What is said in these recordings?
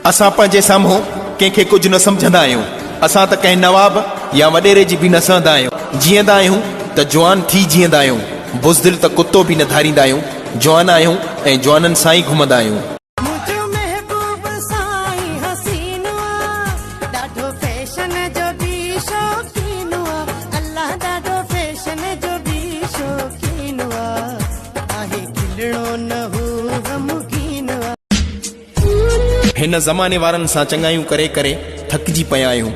असां पंहिंजे साम्हूं कंहिंखे कुझु न सम्झंदा आहियूं। असां त कंहिं नवाब या वॾेरे जी बि न सहंदा आहियूं। जीअंदा आहियूं त जवान थी जीअंदा आहियूं, बुज़दिल त कुतो बि न धारींदा आहियूं। जवान आहियूं ऐं जवाननि सां ई घुमंदा आहियूं। हिन ज़माने वारनि सां चङायूं करे करे थकिजी पिया आहियूं,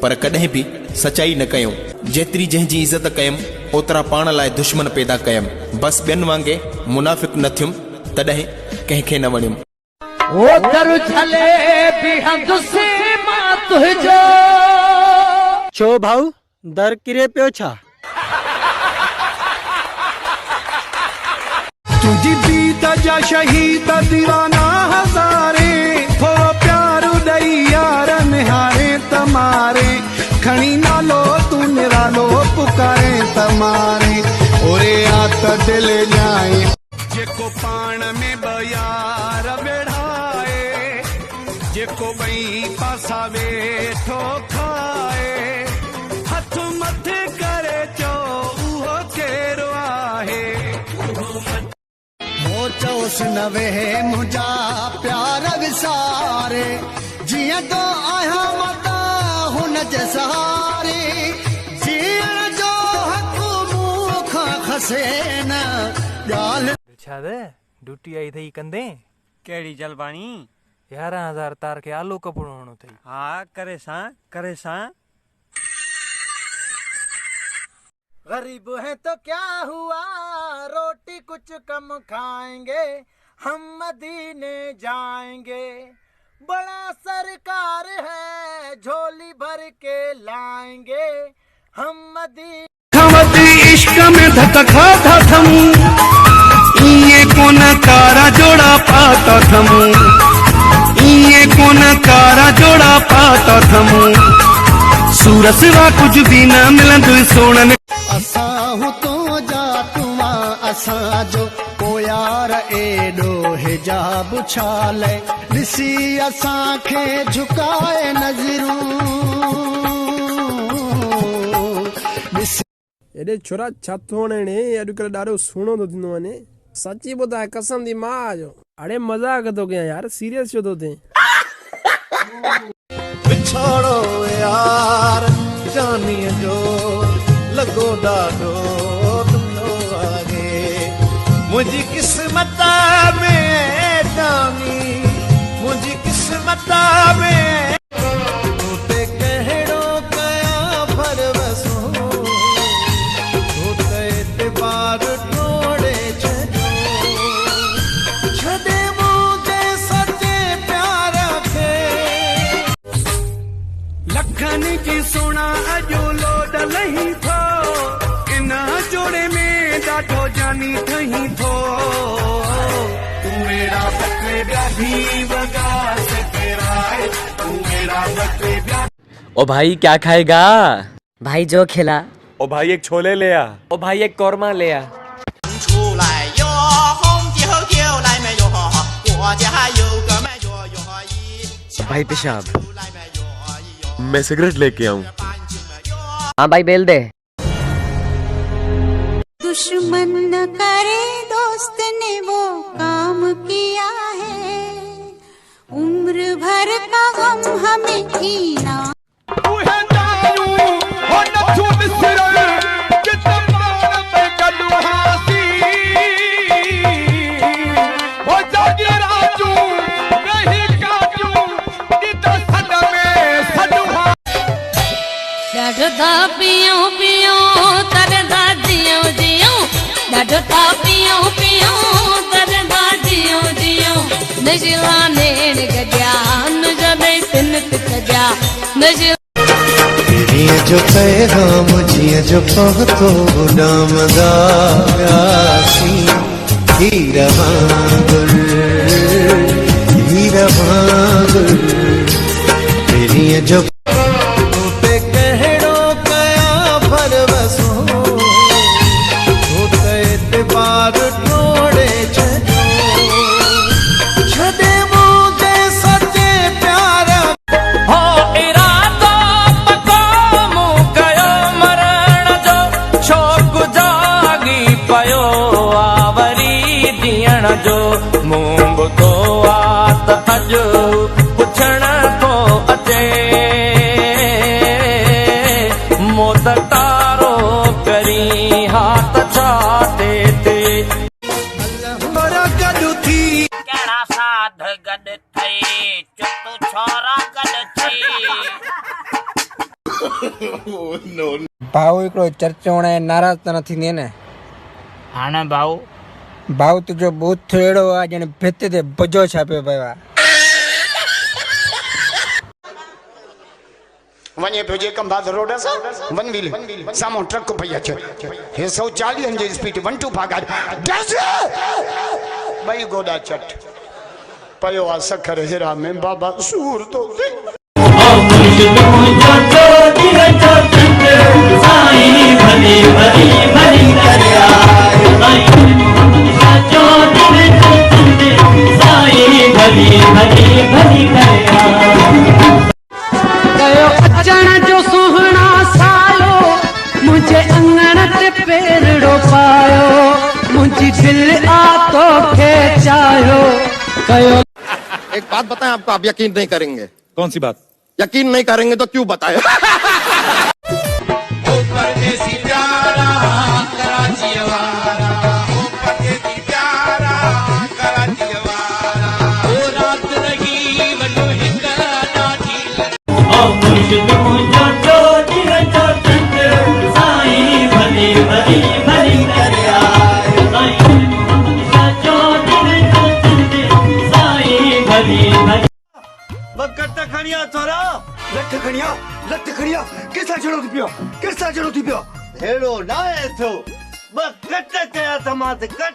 पर कॾहिं बि सचाई न कयूं। जेतिरी जंहिंजी इज़त कयमि ओतिरा पाण लाइ दुश्मन पैदा कयमि। बसि ॿियनि वांगुरु मुनाफ़िक़ न थियुमि, तॾहिं कंहिंखे न वणियुमि। छो भाऊ दर किरे पियो छा? तुझी बीत जा शहीद दीवाना हज़ारे, थोरो प्यारो ॾेई यार निहारे तमारे। खणी नालो तू निरालो पुकारे तमारे। ओरे आत दिल जाए जेको पाण में बयार बेढ़ाए, जेको ॿई पासा वेठो खाए। हथ मथे करे चो उहो केरो आहे। चोस न वेहे मुझा प्यार विसारे, जिया तो आया मता हुन जे सहारे। जीअण जो हक़ मुख खसे न ॻाल्हि छा दे ड्यूटी आई थई कंदे केड़ी जलबानी 11,000 तार के आलू कपड़ो होनो थई। हाँ करे सा गरीब है तो क्या हुआ, रोटी कुछ कम खाएंगे, हम मदीने जाएंगे। बड़ा सरकार है झोली भर के लाएंगे, हम मदीने। इश्क में धतखा था थम, ये कौन कारा जोड़ा पाता थम, ये कौन कारा जोड़ा पाता थम। सूरत सिवा कुछ भी ना मिलन सोनन। असां तो जा तुमा असां जो को यार एडो हिजाब छाले, ॾिसी असां खे झुकाए नज़रूं। एॾे छोरा छा थो वणे अॼुकल्ह ॾाढो सुहिणो थो थींदो वञे। सची ॿुधाए कसम थी मां जो अड़े मज़ाक थो कयां यार, सीरियस छो थो थिए? बिछोड़ो यार जानीअ जो लगो ॾाढो ॾुखो आहे। मुंहिंजी क़िस्मत में जानी, मुंहिंजी क़िस्मत में तोते कहिड़ो कयां फरवसो, तोते एतबार टोड़े छॾियो। छॾे मुंहिंजे सचे प्यार खे, लखनि जी सोना अॼु लोड लही थो। इन जोड़े में ॾाढो जानी थही थो। तू मेरा बकरे भी वगा सकेराए, तू मेरा बकरे ब्या। ओ भाई क्या खाएगा? भाई जो खिला। ओ भाई एक छोले ले आ। ओ भाई एक कौरमा ले आ। भाई पेशाब। मैं सिगरेट लेके आऊं। हाँ भाई बेल दे। दुश्मन न करे दोस्त ने वो काम किया है, उम्र भर का गम हमें पीना। ॾाढो पियो पियो तरदा जियो जियो, ॾाढो पियो पियो तरदा जियो जियो। नशला नेड़ गजा नजदे तिन तिकजा नशला। जीअं जो पैगाम जीअं जो पहुतो डामदा प्यासी। हीरा वांगुर हीरा वांगुर तेरी जो छॾे मुंहिंजे सचे प्यार गड थई चुतु छोरा गड थई भाऊ हिकिड़ो चर्चो हाणे नाराज़ त न थींदी न हाणे भाऊ भाऊ तुंहिंजो बूथ अहिड़ो आहे ॼण भित ते बुजो छापियो पियो आहे वञे पियो जे कंबाद रोड सां वन व्हील साम्हूं ट्रक पई अचे हे 140 जी स्पीड 125 ॿई गोॾा चट पियो आहे सखर हिरा में बाबा सूर तो अचण जो सुहिणा सालो मुंहिंजे अंगण ते पेरड़ो पायो मुंहिंजी दिलि आ तोखे चाहियो कयो। एक बात बताएं आपको, आप यकीन नहीं करेंगे। कौन सी बात? यकीन नहीं करेंगे तो क्यों बताएं? लठ खणिया किसा जड़ो थी पियो हेड़ो ना है तो बस कट कया समाज कट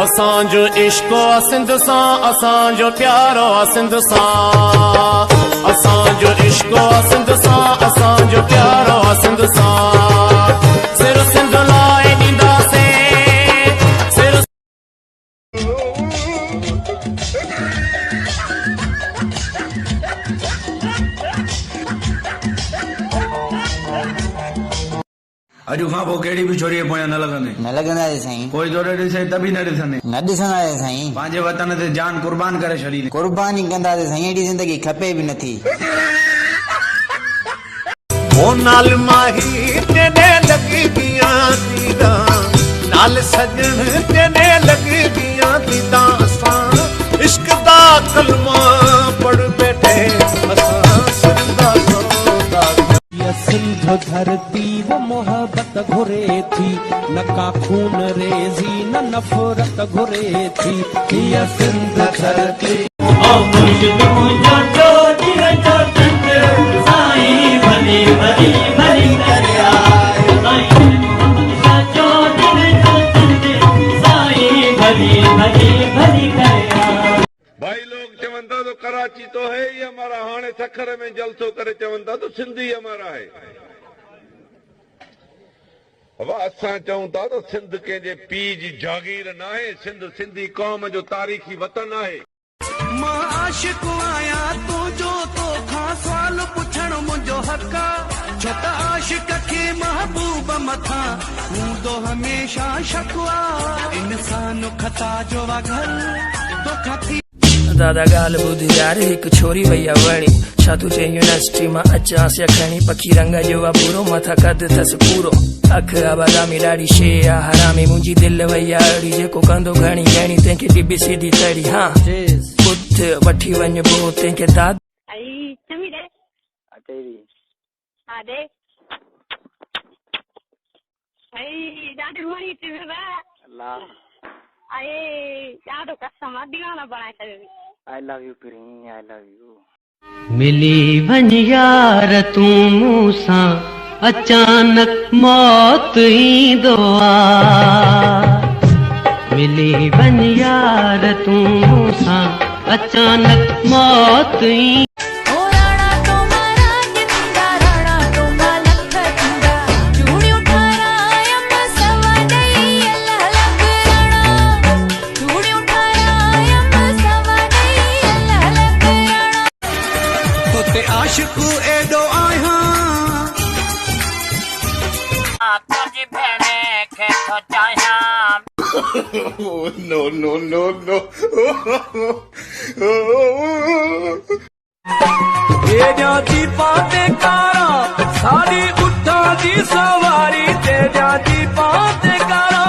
असांजो इश्क सिंध सां असांजो प्यारो सिंध सां असांजो इश्क सिंध सां असांजो प्यारो सिंध सां सिर सिंध लाइ ॾींदासीं सिर अॼु खां पोइ कहिड़ी बि छोरीअ पोयां न लॻंदे न लॻंदा साईं कोई तोड़े ॾिसे त बि न ॾिसंदे न ॾिसंदा साईं पंहिंजे वतन ते जान कुर्बान करे छॾी कुर्बानी कंदासीं साईं एॾी ज़िंदगी खपे बि नथी ओ नाल माही तेने लगी दियां दीदा नाल सजण तेने लगी दियां दीदा असां इश्क दा कलमा पढ़ बैठे असां सिंधा सोदा ये सिंध धरती वो मोहब्बत घुरे थी न का खून रेजी न नफरत घुरे थी ये सिंध धरती ओ मुर्शिद मुझो जोती रजो तंग साईं भली भली भली करया साईं मुझो जोती रजो तंग साईं भली भली भली करया। भाई लोग चवंदा तो कराची तो है ही हमारा, हाणे सखर में जलसो करे चवंदा तो सिंधी हमारा है। अब असां चऊं था तो सिंध कंहिंजे पीउ जी जागीर न आहे, सिंध सिंधी क़ौम जो तारीख़ी वतन आहे। मां आशिक़ आहियां तुंहिंजो तोखां सवाल पुछण मुंहिंजो हक़ छो त आशिक़ खे महबूब मथां हूंदो हमेशा शकवा इंसान खता जो वघल तोखां थी दादा ॻाल्हि ॿुध यार हिकु छोरी वई आहे वणी छा तूं चई यूनिवर्सिटी मां अचांसि या खणी पखी रंग जो आहे पूरो मथां कद अथसि पूरो अख आहे बादामी ॾाढी शे आहे हरामी मुंहिंजी दिलि वई आहे अहिड़ी जेको कंदो घणी घणी तंहिंखे ॾिबी सीधी तड़ी हा बुथ वठी वञ पोइ तंहिंखे दाद I love you, Piri, I love you. मिली वञ यार तूं मूंसां अचानक मौत ईंदो आहे मिली वञ यार तूं मूंसां अचानक मौत आशिक़ एॾो आहियां तुंहिंजी भेणे खे थो चाहियां नो नो नो नो तेरियां जी पाते कारा साड़ी उठां दी सवारी तेरियां जी पाते कारा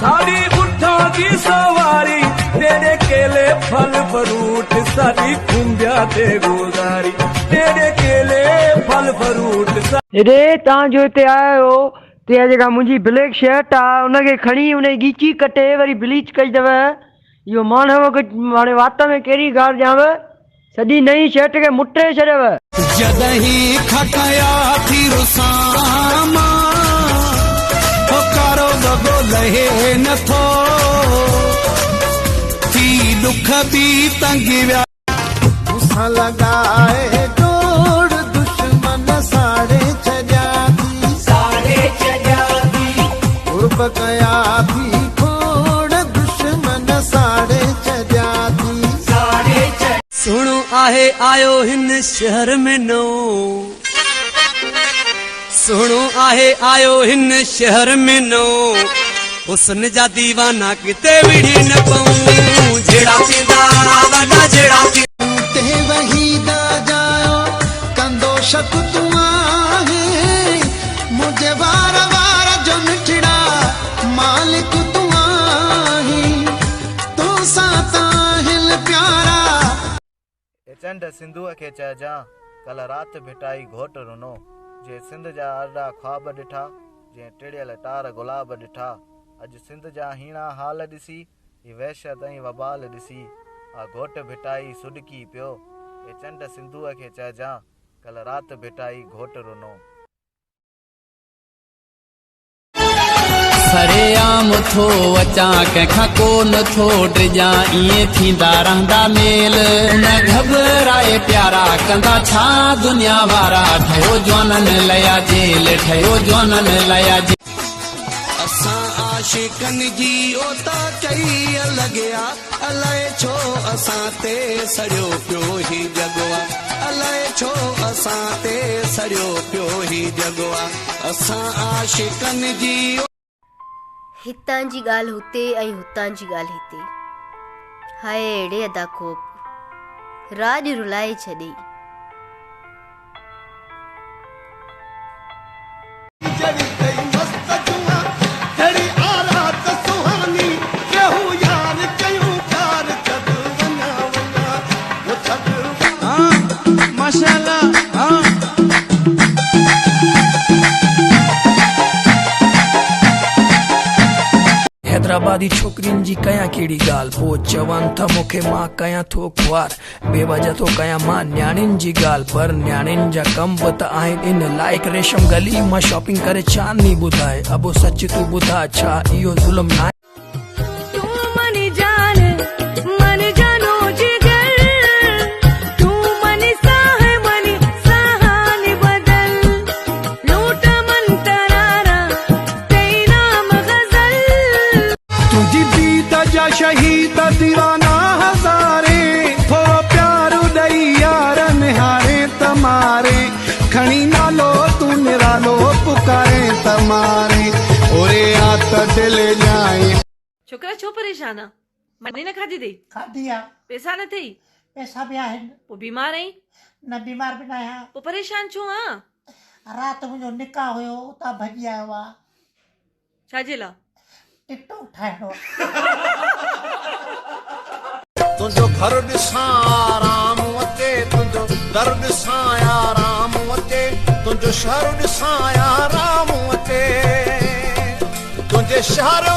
साड़ी उठां दी सवारी तेरे केले फल फरूट फ्रूट सारी खुंबिया ते गुज़ारी तेरे केले फल फ्रूट रे तव्हां जो हिते आया हो ते जेका मुंहिंजी ब्लैक शर्ट आहे उनखे खणी उन जी ॻीची कटे वरी ब्लीच कई अथव इहो माण्हू हाणे वात में कहिड़ी ॻाल्हि ॾियांव सॼी नई शर्ट खे मुटे छॾियव जॾहिं खटाया थी रुसामा हो कारो दगो लहे नथो थी दुख बि तंगी विया मूंसां लॻाए डोड़ दुश्मन साड़े छॾिया थी कुर्ब कया थी खोड़ दुश्मन साड़े छॾिया थी सुणो आहे आयो हिन शहर में नो सुणो आहे आयो हिन शहर में नो हुस्न जा दीवाना किते विड़ी न पऊं जेड़ा पींदा वॾा जेड़ा ते वहीदा जायो कंदो शक तूं आहे मुझे वार वार जो मिठड़ा मालिक तूं आहे तो साता हिल प्यारा चंड सिंधुअ खे चइजां कल राति भिटाई घोट रुनो जे सिंध जा अरड़ा ख्वाब ॾिठा जंहिं टिड़ियल टार गुलाब ॾिठा अॼु सिंध जा हीणा हाल ॾिसी ही वहशत ऐं वबाल ॾिसी आ घोट भिटाई सुॾकी पियो ए चंड सिंधुअ खे चइजां कल राति भिटाई घोट रुनो सरेआम थो अचां कंहिंखां कोन थो डिॼां ईअं थींदा रहंदा मेल न घबराए प्यारा कंदा छा दुनिया वारा ठहियो जवाननि लया जेल ठहियो जवाननि लया जेल असां आशिकनि जी ओता चई लॻिया अलाए छो असां ते सड़ियो पियो ही जॻवा अलाए छो असां ते सड़ियो पियो ही जॻवा असां आशिकनि जी हितां जी ॻाल्हि हुते ऐं हुतां जी ॻाल्हि हिते हाय अहिड़े अदा कोप राॼ रुलाए छॾे हैदराबादी छोकिरियुनि जी कयां कहिड़ी ॻाल्हि पोइ चवनि था मूंखे मां कयां थो ख्वार बेवजह थो कयां मां न्याणियुनि जी ॻाल्हि पर न्याणियुनि जा कम बि त आहिनि इन लाइक रेशम गली मां शॉपिंग करे चांदनी ॿुधाए अबो सच तूं ॿुधा छा इहो ज़ुल्म न आहे शहीद दीवाना हज़ारे थोरो प्यारो ॾेई यार निहारे तमारे खणी नालो तूं निरालो पुकारे तमारे ओरे आत दिल जाए छोकरा छो परेशान आहे मनी न खाधी अथई खाधी आहे पैसा न अथई पैसा बि आहिनि पोइ बीमार आहीं न बीमार बि न आहियां पोइ परेशान छो आहे राति मुंहिंजो निकाह हुयो उतां भॼी आयो आहे छाजे लाइ टिकटॉक ठाहिणो तुंहिंजो घर ॾिसां आराम अचे तुंहिंजो दर ॾिसां आराम अचे तुंहिंजो शहर ॾिसां आराम अचे तुंहिंजे शहर